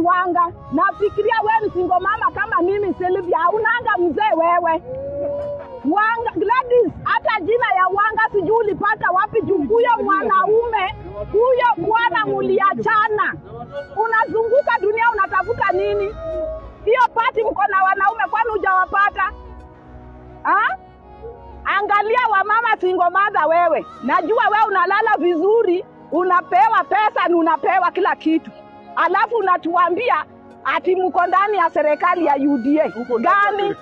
Wanga. Nafikiria wewe ni single mama kama mimi Sylvia. Unanga mzee wewe. Wanga, Gladys, hata jina ya Wanga sijui ulipata wapi juu huyo mwanaume, huyo bwana muliachana. Unazunguka dunia unatafuta nini? Hiyo pati mko na wanaume kwani hujawapata? Angalia wamama single mother wewe. Najua wewe unalala vizuri, unapewa pesa na unapewa kila kitu. Alafu unatuambia ati mko ndani ya serikali ya UDA. Gani?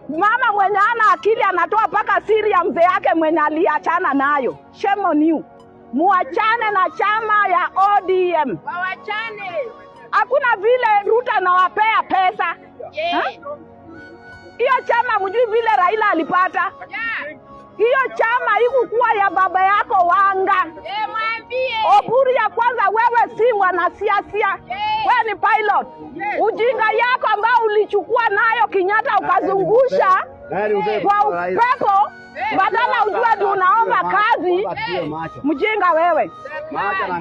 Mama mwenye ana akili anatoa paka siri ya mzee yake mwenye aliachana nayo. Shame on you. Muachane na chama ya ODM. Wawachane. Hakuna vile Ruto anawapea pesa. Hiyo chama mjui vile Raila alipata. Hiyo chama ikukuwa ya baba yako Wanga. Mwambie. Oburu ya kwanza wewe si mwanasiasa. Wewe ni pilot. Ujinga yako ambao ulichukua nayo Kenyatta ukazungusha kwa upepo badala ujue unaomba kazi. Mjinga wewe.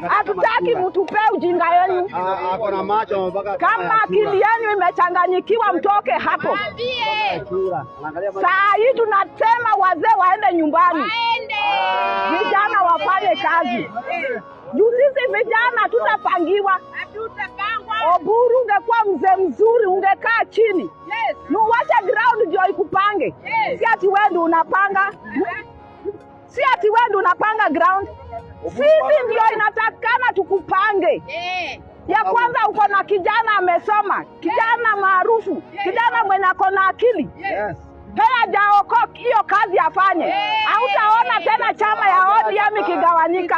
Hatutaki mtupe ujinga yenu. Kama akili yenu imechanganyikiwa mtoke hapo. Saa hii tunasema wazee waende nyumbani. Vijana wafanye kazi. Juu sisi vijana tutapangiwa. Oburu ungekuwa mzee mzuri ungekaa chini. Nuwache ground ndio ikupange. Si ati wewe ndio unapanga. Si ati wewe ndio unapanga ground. Sisi ndio inatakana tukupange. Ya kwanza uko na kijana amesoma, kijana maarufu, kijana mwenye ako na akili. Haya jaoko hiyo kazi afanye. Hautaona tena chama ya ODM ikigawanyika.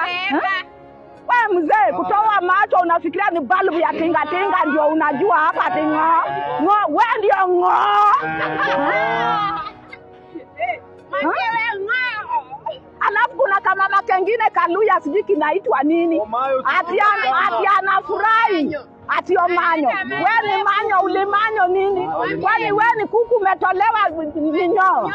Wewe mzee kutoa macho unafikiria ni balbu ya tinga ndio unajua hapa tinga. Wewe ndio ngo. Alafu kuna kama kengine Kaluya sijui kinaitwa nini. Ati anafurahi. Ati omanyo. Wewe ni manyo ulimanyo nini? Kwani wewe ni kuku umetolewa vinyoo.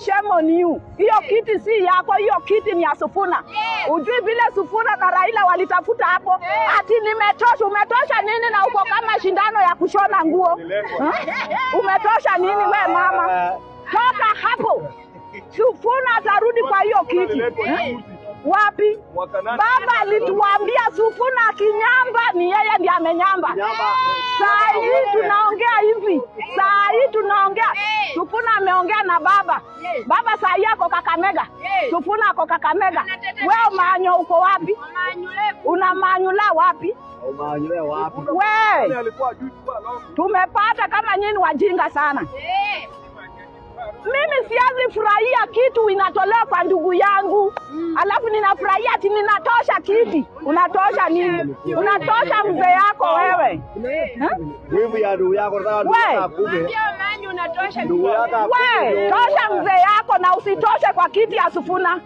Shame on you. Hiyo kiti si yako, hiyo kiti ni ya Sifuna. Ujui vile Sifuna na Raila walitafuta hapo. Ati nimetosha, umetosha nini na uko kama shindano ya kushona nguo? Umetosha nini we mama? Toka hapo. Sifuna atarudi kwa hiyo kiti. Wapi? Baba alituambia Sifuna akinyamba ni yeye ndiye amenyamba. Saa hii tunaongea hivi. Saa hii tunaongea. Sifuna ameongea na baba. Baba saa hii ako Kakamega. Sifuna ako Kakamega. Wewe manyo uko wapi? Una manyula wapi? Wewe. Tumepata kama nyinyi wajinga sana. Mimi siwezi furahia kitu inatolewa kwa ndugu yangu. Alafu ninafurahia ati ninatosha kiti. Unatosha nini? Unatosha mzee yako wewe. Wewe ya ndugu yako nataka unatosha. Wewe tosha mzee yako na usitoshe kwa kiti ya Sifuna.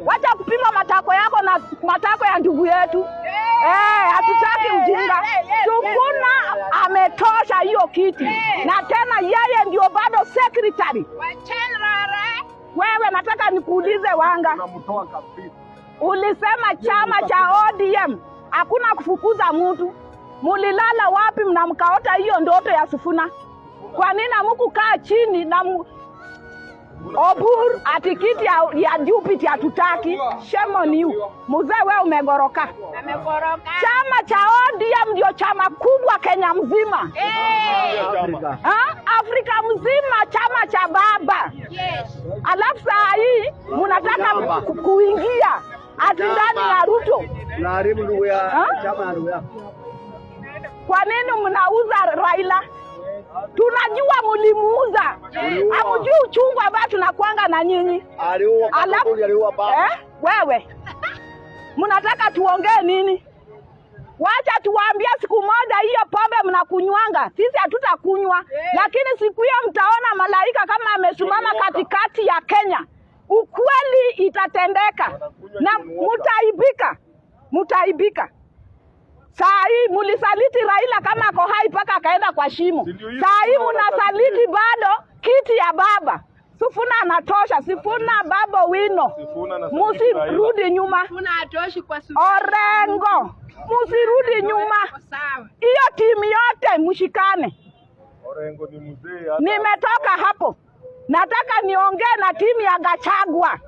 Wacha kupima matako yako na matako ya ndugu yetu. Hatutaki ujinga. Sifuna ametosha hiyo kiti. Na tena yeye ndio bado secretary. Wewe nataka nikuulize Wanga. Ulisema chama cha ODM hakuna kufukuza mtu. Mulilala wapi mnamkaota hiyo ndoto ya Sifuna? Kwa nini hamkukaa chini na Oburu atikiti ya Jupiter hatutaki? Shame on you. Mzee wewe umegoroka. Chama cha ODM ndio chama kubwa Kenya mzima. Afrika mzima chama cha baba. Alafu saa hii mnataka kuingia ati ndani ya Ruto. Unaharibu ndugu ya chama ya ndugu yako. Kwa nini mnauza Raila? Tunajua mulimuuza. Hamjui uchungu ambao tunakuanga na nyinyi. Aliua baba. Wewe. Mnataka tuongee nini? Wacha tuwaambie siku moja hiyo pombe mnakunywanga. Sisi hatutakunywa. Lakini siku hiyo mtaona malaika kama amesimama katikati ya Kenya. Ukweli itatendeka. Na mutaibika. Saa hii mulisaliti Raila kama ako hai paka akaenda kwa shimo. Saa hii munasaliti bado kiti ya baba. Sifuna anatosha. Sifuna baba wino. Musirudi nyuma. Sifuna atoshi kwa Orengo. Musirudi nyuma. hiyo timu yote mshikane. Orengo ni mzee hata. Nimetoka hapo. Nataka niongee na timu ya Gachagua.